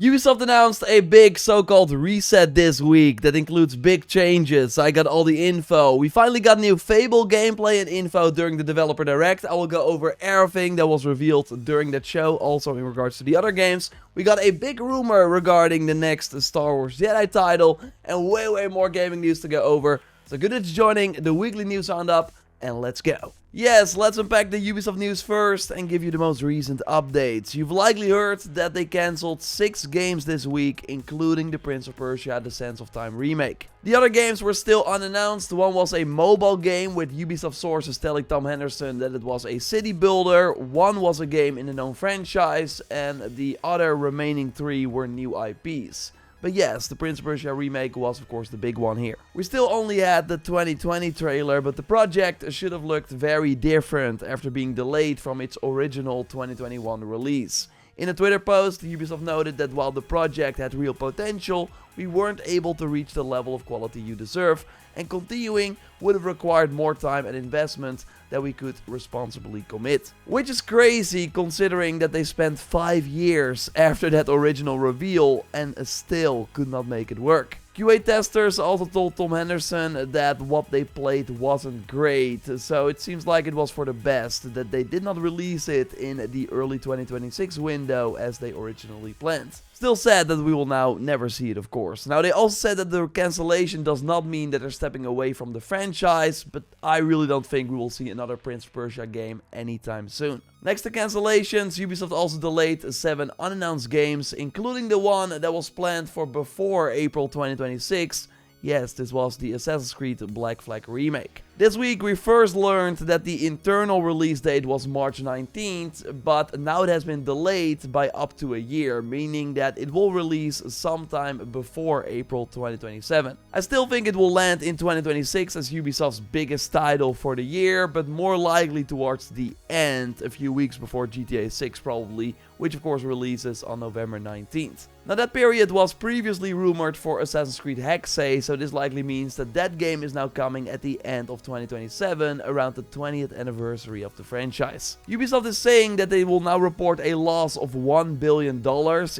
Ubisoft announced a big so-called reset this week that includes big changes. I got all the info. We finally got new Fable gameplay and info during the developer direct. I will go over everything that was revealed during that show, also in regards to the other games. We got a big rumor regarding the next Star Wars Jedi title, and way more gaming news to go over. So good that you're joining the weekly news roundup, and let's go. Yes, let's unpack the Ubisoft news first and give you the most recent updates. You've likely heard that they cancelled 6 games this week, including the Prince of Persia: The Sands of Time remake. The other games were still unannounced. One was a mobile game with Ubisoft sources telling Tom Henderson that it was a city builder. One was a game in a known franchise, and the other remaining 3 were new IPs. But yes, the Prince of Persia remake was of course the big one here. We still only had the 2020 trailer, but the project should have looked very different after being delayed from its original 2021 release. In a Twitter post, Ubisoft noted that while the project had real potential, we weren't able to reach the level of quality you deserve, and continuing would have required more time and investment that we could responsibly commit. Which is crazy considering that they spent 5 years after that original reveal and still could not make it work. QA testers also told Tom Henderson that what they played wasn't great, so it seems like it was for the best that they did not release it in the early 2026 window as they originally planned. Still sad that we will now never see it, of course. Now, they also said that the cancellation does not mean that they're stepping away from the franchise, but I really don't think we will see another Prince of Persia game anytime soon. Next to cancellations, Ubisoft also delayed 7 unannounced games, including the one that was planned for before April 2026. Yes, this was the Assassin's Creed Black Flag remake. This week we first learned that the internal release date was March 19th, but now it has been delayed by up to a year, meaning that it will release sometime before April 2027. I still think it will land in 2026 as Ubisoft's biggest title for the year, but more likely towards the end, a few weeks before GTA 6 probably, which of course releases on November 19th. Now that period was previously rumored for Assassin's Creed Hexay, so this likely means that that game is now coming at the end of 2027, around the 20th anniversary of the franchise. Ubisoft is saying that they will now report a loss of $1 billion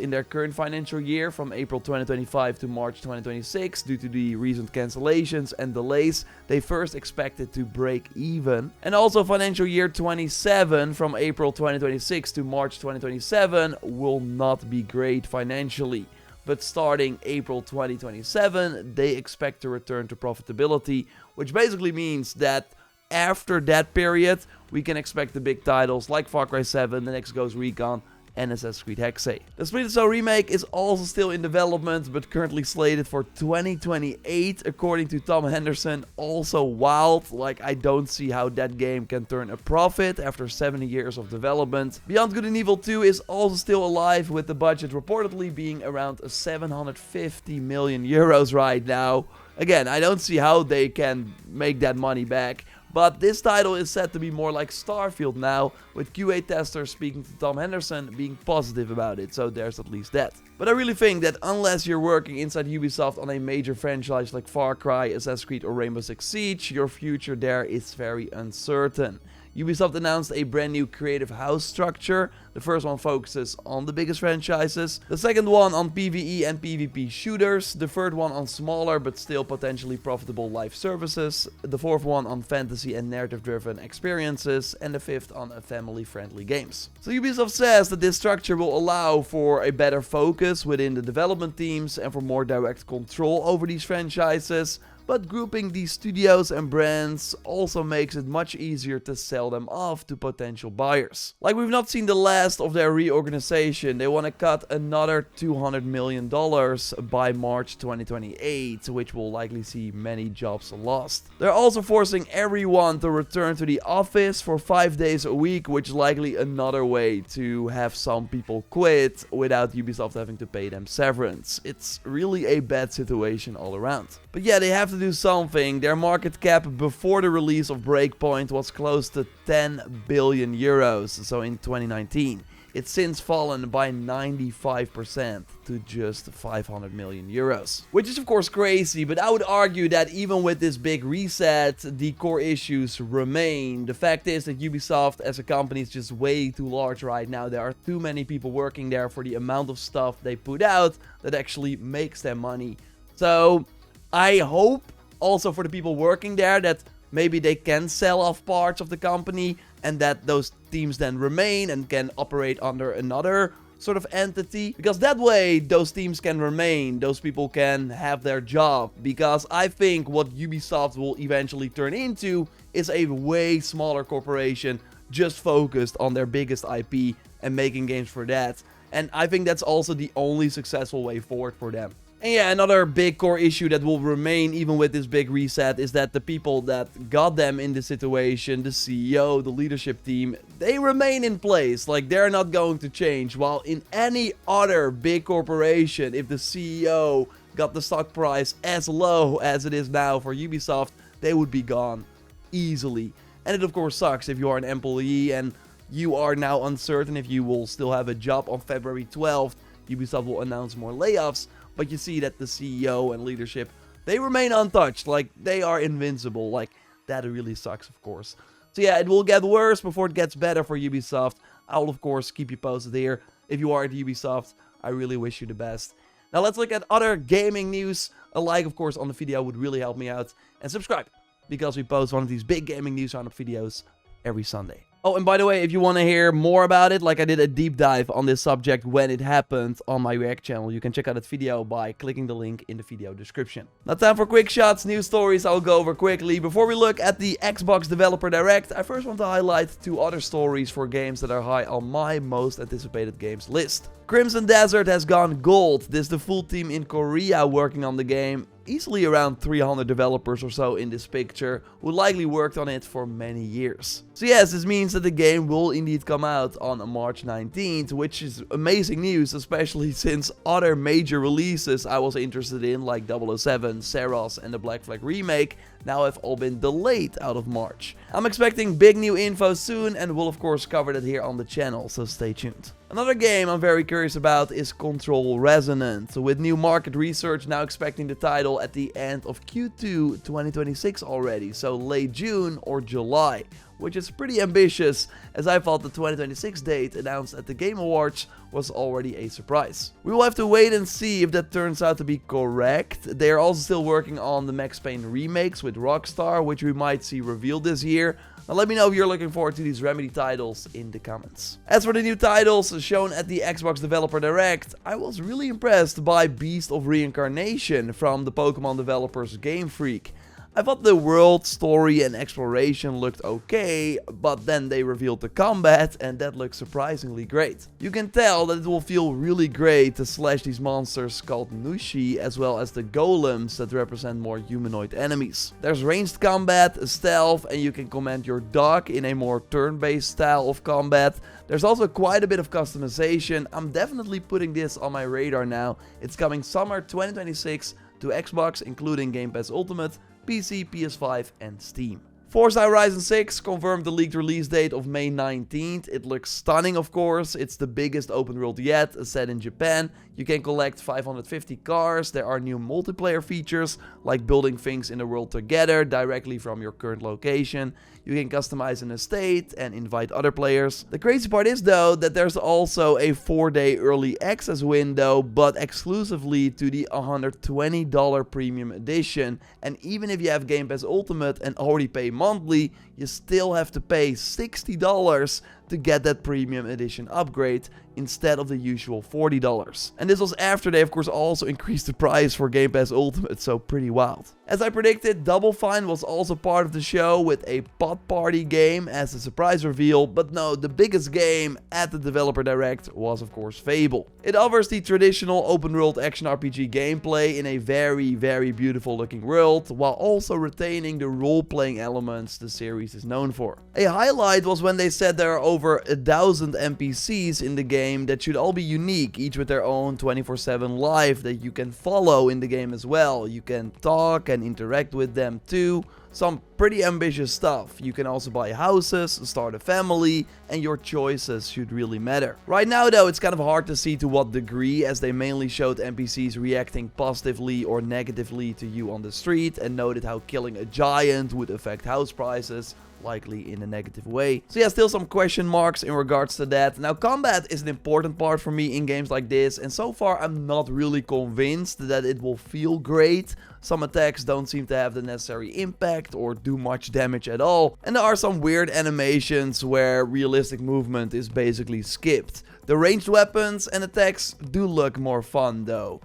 in their current financial year from April 2025 to March 2026 due to the recent cancellations and delays. They first expected to break even. And also financial year 27 from April 2026 to March 2027 will not be great financially. But starting April 2027, they expect to return to profitability, which basically means that after that period, we can expect the big titles like Far Cry 7, the next Ghost Recon, and Assassin's Creed Hexay. The Splinter Cell remake is also still in development, but currently slated for 2028, according to Tom Henderson. Also wild, like I don't see how that game can turn a profit after 70 years of development. Beyond Good and Evil 2 is also still alive, with the budget reportedly being around 750 million euros right now. Again, I don't see how they can make that money back. But this title is said to be more like Starfield now, with QA testers speaking to Tom Henderson being positive about it, so there's at least that. But I really think that unless you're working inside Ubisoft on a major franchise like Far Cry, Assassin's Creed or Rainbow Six Siege, your future there is very uncertain. Ubisoft announced a brand new creative house structure. The first one focuses on the biggest franchises, the second one on PvE and PvP shooters, the third one on smaller but still potentially profitable live services, the fourth one on fantasy and narrative driven experiences, and the fifth on family friendly games. So Ubisoft says that this structure will allow for a better focus within the development teams and for more direct control over these franchises. But grouping these studios and brands also makes it much easier to sell them off to potential buyers. Like we've not seen the last of their reorganization, they want to cut another $200 million by March 2028, which will likely see many jobs lost. They're also forcing everyone to return to the office for 5 days a week, which is likely another way to have some people quit without Ubisoft having to pay them severance. It's really a bad situation all around. But yeah, they have to do something. Their market cap before the release of Breakpoint was close to 10 billion euros, so in 2019. it's since fallen by 95% to just 500 million euros. Which is of course crazy, but I would argue that even with this big reset, the core issues remain. The fact is that Ubisoft as a company is just way too large right now. There are too many people working there for the amount of stuff they put out that actually makes them money. So I hope also for the people working there that maybe they can sell off parts of the company and that those teams then remain and can operate under another sort of entity. Because that way those teams can remain, those people can have their job. Because I think what Ubisoft will eventually turn into is a way smaller corporation just focused on their biggest IP and making games for that. And I think that's also the only successful way forward for them. And yeah, another big core issue that will remain even with this big reset is that the people that got them in this situation, the CEO, the leadership team, they remain in place. Like, they're not going to change. While in any other big corporation, if the CEO got the stock price as low as it is now for Ubisoft, they would be gone easily. And it of course sucks if you are an employee and you are now uncertain if you will still have a job on February 12th. Ubisoft will announce more layoffs. But you see that the CEO and leadership, they remain untouched. Like, they are invincible. Like, that really sucks, of course. So yeah, it will get worse before it gets better for Ubisoft. I will, of course, keep you posted here. If you are at Ubisoft, I really wish you the best. Now, let's look at other gaming news. A like, of course, on the video would really help me out. And subscribe, because we post one of these big gaming news roundup videos every Sunday. Oh, and by the way, if you want to hear more about it, like I did a deep dive on this subject when it happened on my React channel, you can check out that video by clicking the link in the video description. Now, time for quick shots, news stories I'll go over quickly. Before we look at the Xbox Developer Direct, I first want to highlight two other stories for games that are high on my most anticipated games list. Crimson Desert has gone gold. This is the full team in Korea working on the game. Easily around 300 developers or so in this picture, who likely worked on it for many years. So yes, this means that the game will indeed come out on March 19th, which is amazing news, especially since other major releases I was interested in, like 007, Seros and the Black Flag Remake, now have all been delayed out of March. I'm expecting big new info soon and will of course cover that here on the channel, so stay tuned. Another game I'm very curious about is Control Resonant, with new market research now expecting the title at the end of Q2 2026 already, so late June or July, which is pretty ambitious as I thought the 2026 date announced at the Game Awards was already a surprise. We will have to wait and see if that turns out to be correct. They are also still working on the Max Payne remakes with Rockstar, which we might see revealed this year. Now let me know if you're looking forward to these Remedy titles in the comments. As for the new titles shown at the Xbox Developer Direct, I was really impressed by Beast of Reincarnation from the Pokemon developers Game Freak. I thought the world, story and exploration looked okay, but then they revealed the combat and that looked surprisingly great. You can tell that it will feel really great to slash these monsters called Nushi, as well as the golems that represent more humanoid enemies. There's ranged combat, stealth, and you can command your dog in a more turn-based style of combat. There's also quite a bit of customization. I'm definitely putting this on my radar now. It's coming summer 2026 to Xbox, including Game Pass Ultimate, PC, PS5 and Steam. Forza Horizon 6 confirmed the leaked release date of May 19th. It looks stunning, of course. It's the biggest open world yet, set in Japan. You can collect 550 cars. There are new multiplayer features, like building things in the world together directly from your current location. You can customize an estate and invite other players. The crazy part is though that there's also a 4-day early access window, but exclusively to the $120 premium edition. And even if you have Game Pass Ultimate and already pay monthly, you still have to pay $60 to get that premium edition upgrade instead of the usual $40. And this was after they of course also increased the price for Game Pass Ultimate, so pretty wild. As I predicted, Double Fine was also part of the show with a pod party game as a surprise reveal, but no, the biggest game at the Developer Direct was of course Fable. It offers the traditional open world action RPG gameplay in a very beautiful looking world, while also retaining the role-playing elements the series is known for. A highlight was when they said there are over 1,000 NPCs in the game that should all be unique, each with their own 24/7 life that you can follow in the game as well. You can talk and interact with them too. Some pretty ambitious stuff. You can also buy houses, start a family, and your choices should really matter. Right now though, it's kind of hard to see to what degree, as they mainly showed NPCs reacting positively or negatively to you on the street and noted how killing a giant would affect house prices, likely in a negative way. So yeah, still some question marks in regards to that. Now, combat is an important part for me in games like this, and so far I'm not really convinced that it will feel great. Some attacks don't seem to have the necessary impact or do much damage at all, and there are some weird animations where realistic movement is basically skipped. The ranged weapons and attacks do look more fun though.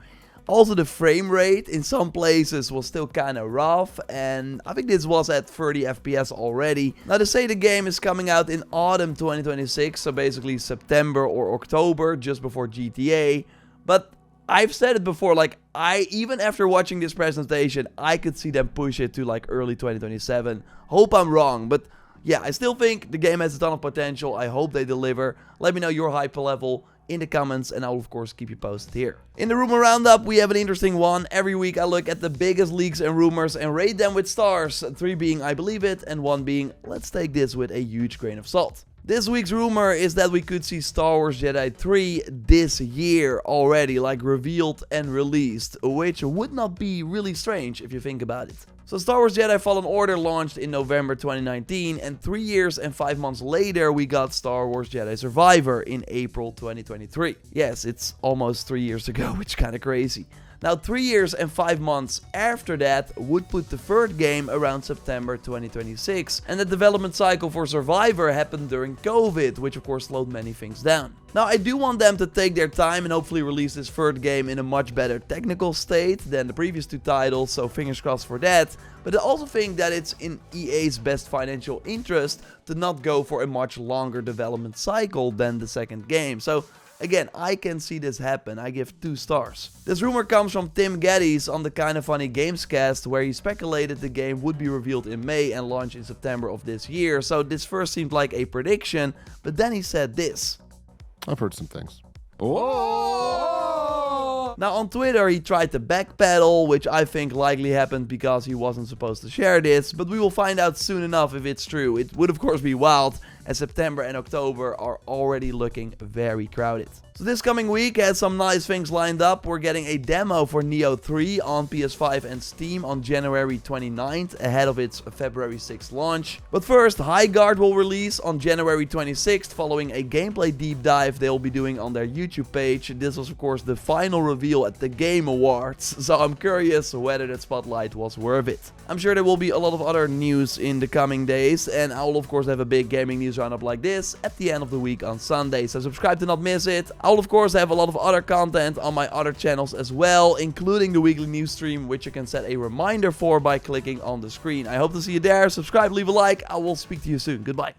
Also, the frame rate in some places was still kinda rough, and I think this was at 30 FPS already. Now, they say the game is coming out in autumn 2026, so basically September or October, just before GTA. But I've said it before, like, even after watching this presentation, I could see them push it to like early 2027. Hope I'm wrong, but yeah, I still think the game has a ton of potential. I hope they deliver. Let me know your hype level in the comments, and I'll of course keep you posted here. In the rumor roundup, we have an interesting one. Every week I look at the biggest leaks and rumors and rate them with stars. 3 being I believe it, and 1 being let's take this with a huge grain of salt. This week's rumor is that we could see Star Wars Jedi 3 this year already, like revealed and released, which would not be really strange if you think about it. So Star Wars Jedi Fallen Order launched in November 2019, and 3 years and 5 months later we got Star Wars Jedi Survivor in April 2023. Yes, it's almost 3 years ago, which is kinda crazy. Now, 3 years and 5 months after that would put the third game around September 2026, and the development cycle for Survivor happened during COVID, which of course slowed many things down. Now, I do want them to take their time and hopefully release this third game in a much better technical state than the previous 2 titles, so fingers crossed for that. But I also think that it's in EA's best financial interest to not go for a much longer development cycle than the second game. So again, I can see this happen. I give 2 stars. This rumor comes from Tim Geddes on the Kinda Funny Gamescast, where he speculated the game would be revealed in May and launch in September of this year. So this first seemed like a prediction, but then he said this. I've heard some things. Oh! Now, on Twitter, he tried to backpedal, which I think likely happened because he wasn't supposed to share this, but we will find out soon enough if it's true. It would of course be wild, as September and October are already looking very crowded. So this coming week has some nice things lined up. We're getting a demo for Nioh 3 on PS5 and Steam on January 29th, ahead of its February 6th launch. But first, Highguard will release on January 26th, following a gameplay deep dive they'll be doing on their YouTube page. This was of course the final reveal at the Game Awards, so I'm curious whether that spotlight was worth it. I'm sure there will be a lot of other news in the coming days, and I will of course have a big gaming news roundup like this at the end of the week on Sunday, so subscribe to not miss it. I'll of course have a lot of other content on my other channels as well, including the weekly news stream, which you can set a reminder for by clicking on the screen. I hope to see you there. Subscribe, leave a like. I will speak to you soon. Goodbye.